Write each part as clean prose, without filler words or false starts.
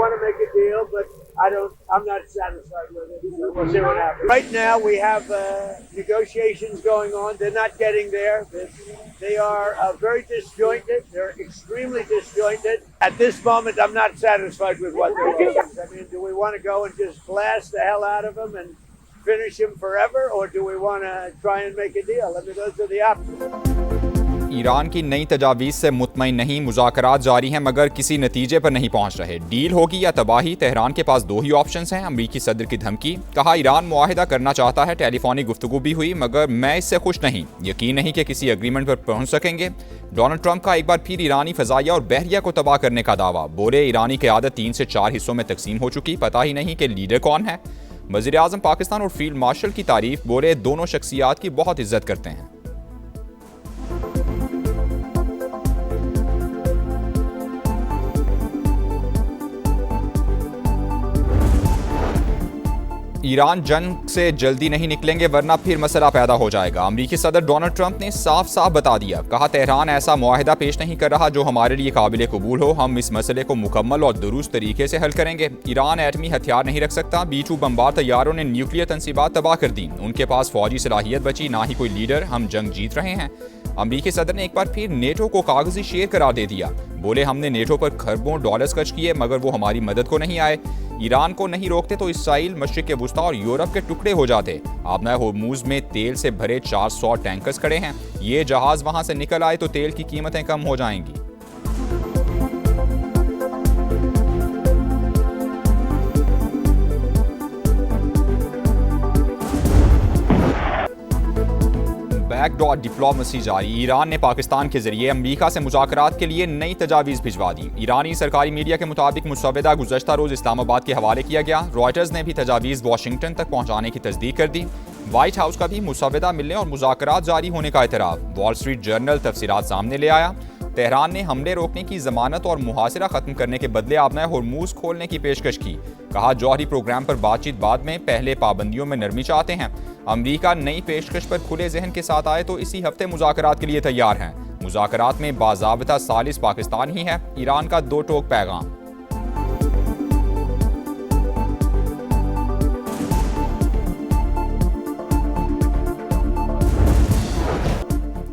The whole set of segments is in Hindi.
want to make a deal, but I'm not satisfied with it. So we'll see what happens. Right now, we have negotiations going on. They're not getting there. They are very disjointed. They're extremely disjointed. At this moment, I'm not satisfied with what they're doing. I mean, do we want to go and just blast the hell out of them and finish him forever, or do we want to try and make a deal? I mean, those are the options. Iran की नई तजावीज़ से मुतमईन नहीं, मुज़ाकरात जारी हैं मगर किसी नतीजे पर नहीं पहुंच रहे। डील होगी या तबाही, तेहरान के पास दो ही ऑप्शंस हैं। अमरीकी सदर की धमकी, कहा ईरान मुआहिदा करना चाहता है। टेलीफोनिक गुफ्तगू भी हुई मगर मैं इससे खुश नहीं, यकीन नहीं कि किसी एग्रीमेंट पर पहुंच सकेंगे। डोनाल्ड ट्रंप का एक बार फिर ईरानी फ़ज़ाइया और बहरिया को तबाह करने का दावा। बोले ईरानी क़यादत 3 से 4 हिस्सों में तकसीम हो चुकी, पता ही नहीं कि लीडर कौन है। वज़ीर आज़म पाकिस्तान और फील्ड मार्शल की तारीफ, बोले दोनों शख्सियात की बहुत इज्जत करते हैं। ईरान जंग से जल्दी नहीं निकलेंगे वरना फिर मसला पैदा हो जाएगा। अमरीकी सदर डोनाल्ड ट्रंप ने साफ साफ बता दिया, कहा तेहरान ऐसा मुआहिदा पेश नहीं कर रहा जो हमारे लिए काबिल कबूल हो। हम इस मसले को मुकम्मल और दुरुस्त तरीके से हल करेंगे। ईरान एटमी हथियार नहीं रख सकता। B-2 बमबार तैयारों ने न्यूक्लियर तंसीबात तबाह कर दी। उनके पास फौजी सलाहियत बची, ना ही कोई लीडर। हम जंग जीत रहे हैं। अमरीकी सदर ने एक बार फिर नेटो को कागजी शेर करार दे दिया। बोले हमने नेटो पर खरबों डॉलर्स खर्च किए मगर वो हमारी मदद को नहीं आए। ईरान को नहीं रोकते तो इसराइल, मशरिक वुस्ता और यूरोप के टुकड़े हो जाते। आबना होर्मुज में तेल से भरे 400 टैंकर्स खड़े हैं। ये जहाज वहां से निकल आए तो तेल की कीमतें कम हो जाएंगी। बैकडोर डिप्लोमेसी जारी। ईरान ने पाकिस्तान के जरिए अमेरिका से मुज़ाकरात के लिए नई तजावीज़ भिजवा दी। ईरानी सरकारी मीडिया के मुताबिक मुसवदा गुज़श्ता रोज़ इस्लामाबाद के हवाले किया गया। रॉयटर्स ने भी तजावीज़ वाशिंगटन तक पहुँचाने की तस्दीक कर दी। व्हाइट हाउस का भी मुसवदा मिलने और मुज़ाकरात जारी होने का एतराफ़। वॉल स्ट्रीट जर्नल तफसीरात सामने ले आया। तेहरान ने हमले रोकने की जमानत और मुहासिरा खत्म करने के बदले आबना होर्मुज खोलने की पेशकश की। कहा जौहरी प्रोग्राम पर बातचीत बाद में, पहले पाबंदियों में नरमी चाहते हैं। अमरीका नई पेशकश पर खुले जहन के साथ आए तो इसी हफ्ते मुज़ाकरात के लिए तैयार हैं। मुज़ाकरात में बाज़ाबिता सालिस पाकिस्तान ही है। ईरान का दो टोक पैगाम।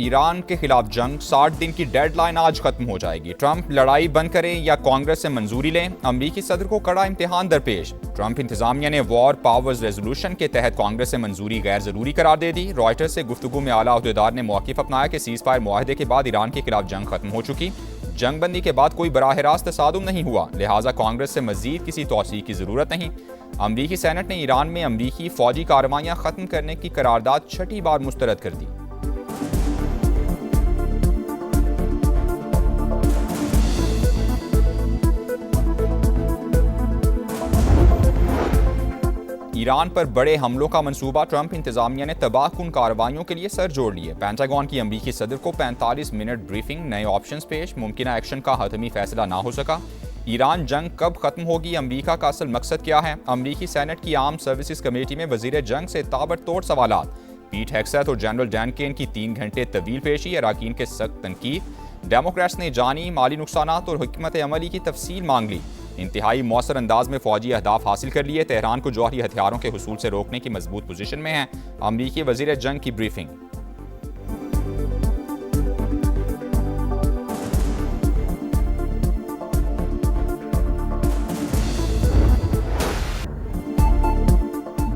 ईरान के खिलाफ जंग 60 दिन की डेडलाइन आज खत्म हो जाएगी। ट्रंप लड़ाई बंद करें या कांग्रेस से मंजूरी लें, अमरीकी सदर को कड़ा इम्तिहान दरपेश। ट्रंप इंतजामिया ने वॉर पावर्स रेजोल्यूशन के तहत कांग्रेस से मंजूरी गैर जरूरी करार दे दी। रॉयटर्स से गुफ्तगू में आला अहदेदार ने मौक़िफ़ अपनाया कि सीज़ फायर मुआहदे के बाद ईरान के खिलाफ जंग खत्म हो चुकी। जंग बंदी के बाद कोई बराह रास्त तसादुम नहीं हुआ, लिहाजा कांग्रेस से मजीद किसी तौसीक़ की ज़रूरत नहीं। अमरीकी सेनेट ने ईरान में अमरीकी फ़ौजी कार्रवाइयाँ ख़त्म करने की करारदाद 6ठी बार मुस्तरद कर दी। ईरान पर बड़े हमलों का मंसूबा। ट्रंप इंतजामिया ने तबाहकुन कार्रवाइयों के लिए सर जोड़ लिए। पेंटागन की अमरीकी सदर को 45 मिनट ब्रीफिंग, नए ऑप्शंस पेश, मुमकिन एक्शन का हतमी फैसला ना हो सका। ईरान जंग कब खत्म होगी, अमरीका का असल मकसद क्या है। अमरीकी सेनेट की आर्म सर्विसेज कमेटी में वजीर जंग से ताबड़तोड़ सवालात। पीट हेग्सेथ और जनरल डैन केन की 3 घंटे तवील पेशी, अराकीन के सख्त तनकीद। डेमोक्रेट्स ने जानी माली नुकसानात और हिकमत अमली की तफसील मांग ली। इंतहाई मौसर अंदाज में फौजी अहदाफ हासिल कर लिए। तेहरान को जौहरी हथियारों के हुसूल से रोकने की मजबूत पोजीशन में है। अमरीकी वजीर जंग की ब्रीफिंग।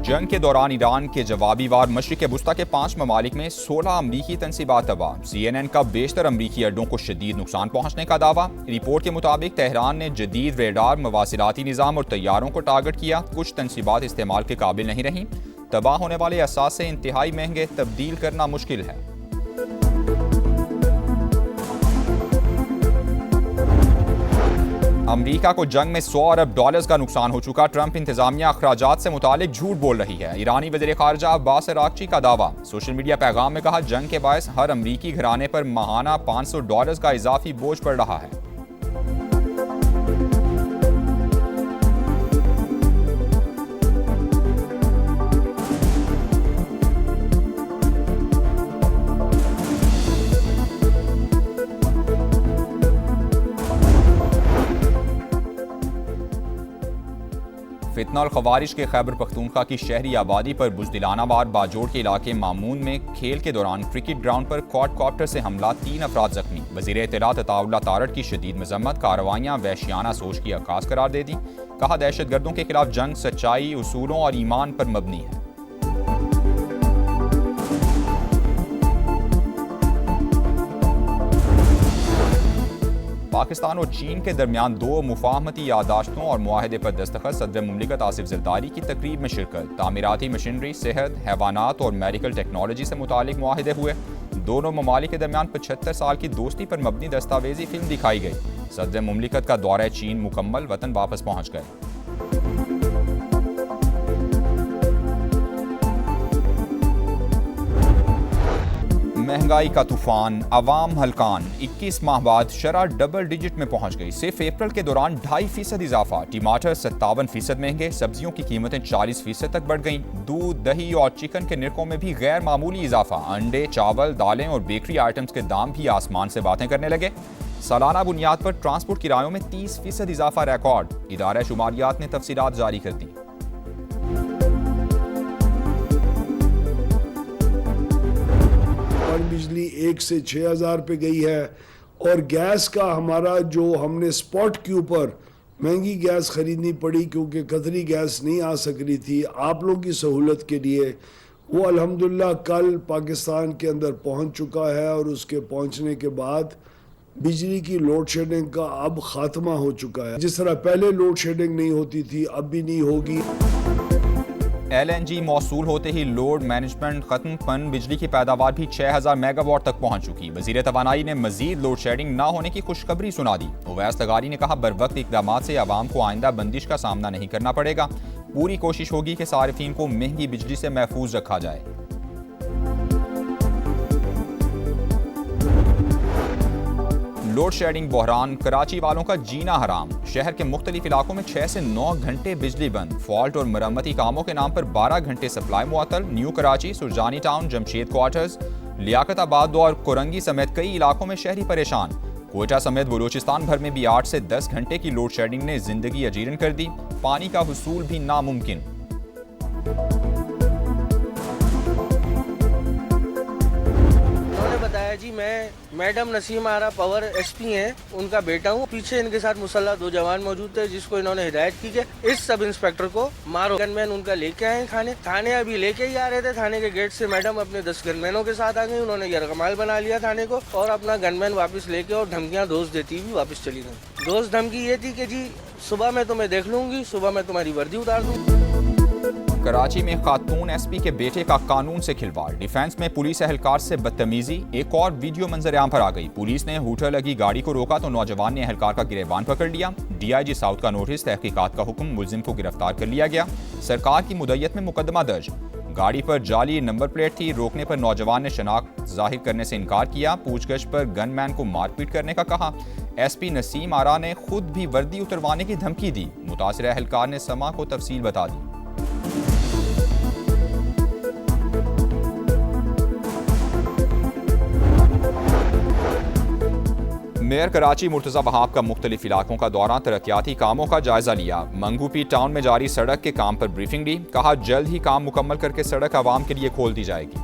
जंग के दौरान ईरान के जवाबी वार, मशरिक वुस्ता के 5 ममालिक में 16 अमरीकी तंसीबात तबाह। CNN का बेशतर अमरीकी अड्डों को शदीद नुकसान पहुंचने का दावा। रिपोर्ट के मुताबिक तेहरान ने जदीद रेडार, मवासिलाती निज़ाम और तैयारों को टारगेट किया। कुछ तंसीबात इस्तेमाल के काबिल नहीं रहीं। तबाह होने वाले असासे इंतहाई महंगे, तब्दील करना मुश्किल है। अमरीका को जंग में $100 अरब का नुकसान हो चुका। ट्रंप इंतजामिया अखराजात से मुतालिक झूठ बोल रही है। ईरानी वज़ीर ख़ारजा अब्बास अराग़ची का दावा। सोशल मीडिया पैगाम में कहा जंग के बायस हर अमरीकी घराने पर माहाना $500 का इजाफी बोझ पड़ रहा है। फितना और खवारिश के खैबर पख्तूनख्वा की शहरी आबादी पर बुज़दिलाना वार बाजोड़ के इलाके मामून में खेल के दौरान क्रिकेट ग्राउंड पर क्वाडकॉप्टर से हमला, 3 अफराद जख्मी। वज़ीर इत्तलात अताउल्लाह तारड़ की शदीद मजम्मत, कार्रवाइयाँ वहशियाना सोच की अक्कास करार दे दी। कहा दहशतगर्दों के खिलाफ जंग सच्चाई, उसूलों और ईमान पर मबनी है। पाकिस्तान और चीन के दरमियान 2 मुफाहमती यादाश्तों और मुआहदे पर दस्तखत, सदर मुमलिकत आसिफ जरदारी की तकरीब में शिरकत। तामीराती मशीनरी, सेहत, हैवानात और मेडिकल टेक्नोलॉजी से मुतालिक मुआहदे हुए। दोनों ममालिक के दरमियान 75 साल की दोस्ती पर मबनी दस्तावेजी फिल्म दिखाई गई। सदर मुमलिकत का दौरा चीन मुकम्मल, वतन वापस पहुँच गए। महंगाई का तूफान, अवाम हलकान। 21 माह बाद शरह डबल डिजिट में पहुंच गई। सिर्फ अप्रैल के दौरान 2.5% इजाफा। टमाटर 57% महंगे, सब्जियों की कीमतें 40% तक बढ़ गईं। दूध, दही और चिकन के निरखों में भी गैर मामूली इजाफा। अंडे, चावल, दालें और बेकरी आइटम्स के दाम भी आसमान से बातें करने लगे। सालाना बुनियाद पर ट्रांसपोर्ट किरायों में 30% इजाफा रिकॉर्ड। इदारा शुमारियात ने तफसीलात जारी कर दी। बिजली 1 से 6,000 पे गई है और गैस का हमारा जो हमने स्पॉट के ऊपर महंगी गैस खरीदनी पड़ी क्योंकि कतरी गैस नहीं आ सक रही थी आप लोगों की सहूलत के लिए, वो अल्हम्दुलिल्लाह कल पाकिस्तान के अंदर पहुंच चुका है और उसके पहुंचने के बाद बिजली की लोड शेडिंग का अब खात्मा हो चुका है। जिस तरह पहले लोड शेडिंग नहीं होती थी अब भी नहीं होगी। LNG मौसूल होते ही लोड मैनेजमेंट खत्म, पन बिजली की पैदावार भी 6,000 मेगावाट तक पहुंच चुकी। वजीर तवानाई ने मजीद लोड शेडिंग न होने की खुशखबरी सुना दी। उवैस लगारी ने कहा बरवक्त इकदाम से आवाम को आइंदा बंदिश का सामना नहीं करना पड़ेगा। पूरी कोशिश होगी कि सारिफीन को महंगी बिजली से महफूज रखा जाए। लोड शेडिंग बहरान, कराची वालों का जीना हराम। शहर के मुख्तलिफ इलाकों में 6 से 9 घंटे बिजली बंद। फॉल्ट और मरम्मती कामों के नाम पर 12 घंटे सप्लाई मुअत्तल। New Karachi, Surjani town, Jamshed quarters, Liaquatabad और कोरंगी समेत कई इलाकों में शहरी परेशान। कोयटा समेत बलूचिस्तान भर में भी 8 से 10 घंटे की लोड शेडिंग ने जिंदगी अजीरन कर दी। पानी का हुसूल भी नामुमकिन। बताया जी, मैं मैडम नसीम आरा पावर SP हैं, उनका बेटा हूँ। पीछे इनके साथ मुसल्ला 2 जवान मौजूद थे जिसको इन्होंने हिदायत की कि इस सब इंस्पेक्टर को मारो। गनमैन उनका लेके आए थाने अभी लेके ही आ रहे थे। थाने के गेट से मैडम अपने 10 गनमैनों के साथ आ गई। उन्होंने यरगमाल बना लिया थाने को और अपना गनमैन वापस लेके और धमकियाँ दोस्त देती हुई वापस चली गई। दोस्त धमकी ये थी कि जी सुबह मैं तुम्हें देख लूंगी, सुबह मैं तुम्हारी वर्दी उतार दूंगी। कराची में खातून SP के बेटे का कानून से खिलवाड़, डिफेंस में पुलिस एहलकार से बदतमीजी। एक और वीडियो मंजर-ए-आम पर आ गई। पुलिस ने हूटर लगी गाड़ी को रोका तो नौजवान ने एहलकार का गिरबान पकड़ लिया। DIG साउथ का नोटिस, तहकीकात का हुक्म, मुलजिम को गिरफ्तार कर लिया गया। सरकार की मुद्दत में मुकदमा दर्ज। गाड़ी पर जाली नंबर प्लेट थी। रोकने पर नौजवान ने शनाख्त जाहिर करने से इनकार किया। पूछगछ पर गनमैन को मारपीट करने का कहा। SP नसीम आरा ने खुद भी वर्दी उतरवाने की धमकी दी। मुतासिर एहलकार ने समा को तफसील बता दी। मेयर कराची मुर्तज़ा वहाब का मुख्तलिफ इलाकों का दौरा, तरक्याती कामों का जायजा लिया। मंगूपी टाउन में जारी सड़क के काम पर ब्रीफिंग दी। कहा जल्द ही काम मुकम्मल करके सड़क आवाम के लिए खोल दी जाएगी।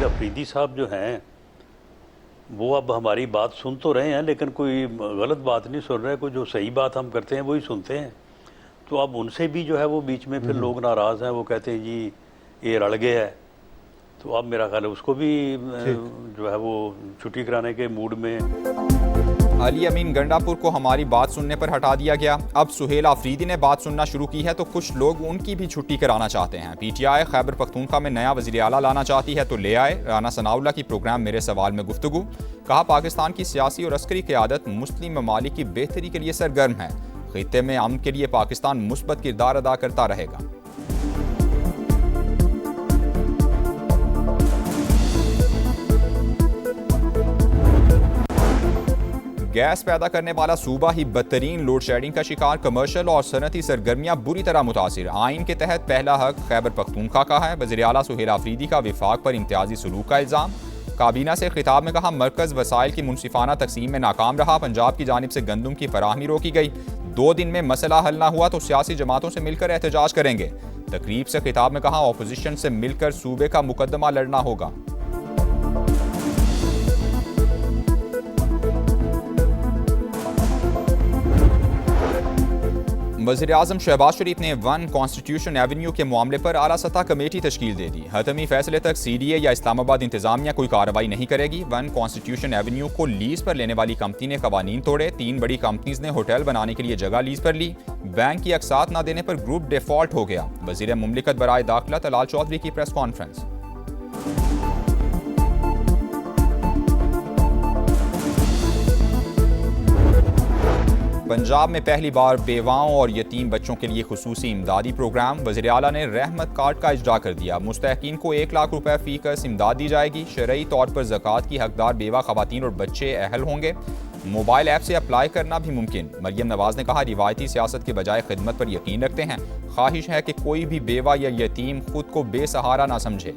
अफरीदी साहब जो हैं वो अब हमारी बात सुन तो रहे हैं लेकिन कोई गलत बात नहीं सुन रहे। कोई जो सही बात हम करते हैं वही सुनते हैं। तो अब उनसे भी जो है वो बीच में फिर लोग नाराज़ हैं। वो कहते हैं जी ये रल गया है। तो अब मेरा ख्याल है उसको भी जो है वो छुट्टी कराने के मूड में। अली अमीन गंडापुर को हमारी बात सुनने पर हटा दिया गया। अब सुहेल आफरीदी ने बात सुनना शुरू की है तो कुछ लोग उनकी भी छुट्टी कराना चाहते हैं। PTI खैबर पख्तूनख्वा में नया वज़ीर आला लाना चाहती है तो ले आए। राना सनाउल्लाह की प्रोग्राम मेरे सवाल में गुफ्तगू। कहा पाकिस्तान की सियासी और अस्करी क़यादत मुस्लिम ममालिक की बेहतरी के लिए सरगर्म है। खित्ते में अमन के लिए पाकिस्तान मुस्बत किरदार अदा करता रहेगा। गैस पैदा करने वाला सूबा ही बदतरीन लोड शेडिंग का शिकार। कमर्शियल और सनती सरगर्मियां बुरी तरह मुतासिर। आइन के तहत पहला हक खैबर पख्तूनख्वा का है। वज़ीर आला सुहेल आफरीदी का विफाक पर इम्तियाजी सलूक का इल्ज़ाम। काबीना से खिताब में कहा, मरकज़ वसाइल की मुनसिफाना तकसीम में नाकाम रहा। पंजाब की जानिब से गंदम की फराहमी रोकी गई। 2 दिन में मसला हल ना हुआ तो सियासी जमातों से मिलकर एहतजाज करेंगे। तकरीब से खिताब में कहा, ऑपोजिशन से मिलकर सूबे का मुकदमा लड़ना होगा। वज़ीर-ए-आज़म शहबाज शरीफ ने 1 कॉन्स्टिट्यूशन एवेन्यू के मामले पर आला सतह कमेटी तश्कील दे दी। हतमी फैसले तक CDA या इस्लामाबाद इंतजामिया कोई कार्रवाई नहीं करेगी। 1 कॉन्स्टिट्यूशन एवेन्यू को लीज पर लेने वाली कंपनी ने कवानीन तोड़े। 3 बड़ी कंपनीज ने होटल बनाने के लिए जगह लीज पर ली। बैंक की अक़सात न देने पर ग्रुप डिफॉल्ट हो गया। वज़ीर मुमलिकत बराए दाखिला तलाल चौधरी की प्रेस कॉन्फ्रेंस। पंजाब में पहली बार बेवाओं और यतीम बच्चों के लिए खुसूसी इमदादी प्रोग्राम। वज़ीर आला ने रहमत कार्ड का इजरा कर दिया। मुस्तहकीन को 1 लाख रुपए फी कस इमदाद दी जाएगी। शरई तौर पर ज़कात की हकदार बेवा खवातीन और बच्चे अहल होंगे। मोबाइल ऐप से अप्लाई करना भी मुमकिन। मरियम नवाज ने कहा, रिवायती सियासत के बजाय खिदमत पर यकीन रखते हैं। ख्वाहिश है कि कोई भी बेवा या यतीम खुद को बेसहारा ना समझे।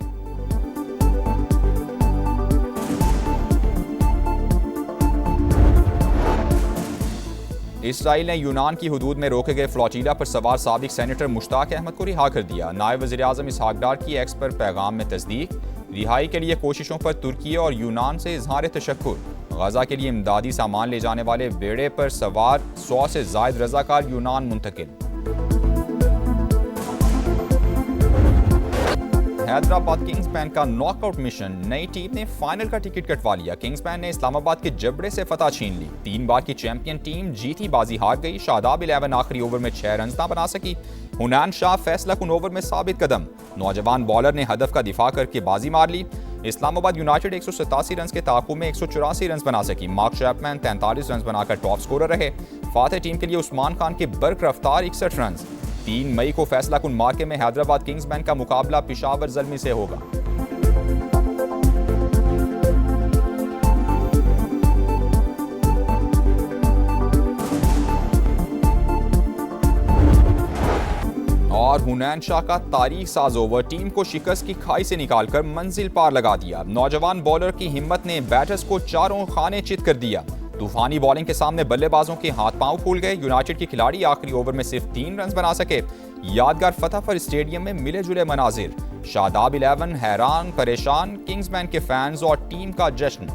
इसराइल ने यूनान की हुदूद में रोके गए फ्लोटीला पर सवार साबिक सेनेटर मुश्ताक अहमद को रिहा कर दिया। नायब वज़ीर-ए-आज़म इसहाक डार की एक्स पर पैगाम में तस्दीक। रिहाई के लिए कोशिशों पर तुर्की और यूनान से इजहार तशक्कुर। गजा के लिए इमदादी सामान ले जाने वाले बेड़े पर सवार 100 से ज़ायद रज़ाकार यूनान मुंतकिल। हैदराबाद किंग्समैन का नॉकआउट मिशन। नई टीम ने फाइनल का टिकट कटवा लिया। किंग्समैन ने इस्लामाबाद के जबड़े से फतह छीन ली। 3 बार की चैंपियन टीम जीती बाजी हार गई। शादाब 11 आखिरी ओवर में 6 रन ना बना सकी। हुनैन शाह फैसला कुन ओवर में साबित कदम। नौजवान बॉलर ने हदफ का दिफा करके बाजी मार ली। इस्लामाबाद यूनाइटेड 187 रन के ताक़ुब में 184 रन बना सकी। मार्क चैपमैन 43 रन बनाकर टॉप स्कोरर रहे। फातह टीम के लिए उस्मान खान के बर्क रफ्तार 61 रन। 3 मई को फैसला कुन मार्के में हैदराबाद किंग्समैन का मुकाबला पेशावर ज़ल्मी से होगा। और हुनैन शाह का तारीख साज ओवर टीम को शिकस्त की खाई से निकालकर मंजिल पार लगा दिया। नौजवान बॉलर की हिम्मत ने बैटर्स को चारों खाने चित कर दिया। तूफानी बॉलिंग के सामने बल्लेबाजों के हाथ पांव फूल गए। यूनाइटेड के खिलाड़ी आखिरी ओवर में सिर्फ 3 रन बना सके। यादगार फतह पर स्टेडियम में मिले जुले मनाजिर। शादाब 11 हैरान परेशान, किंग्समैन के फैंस और टीम का जश्न।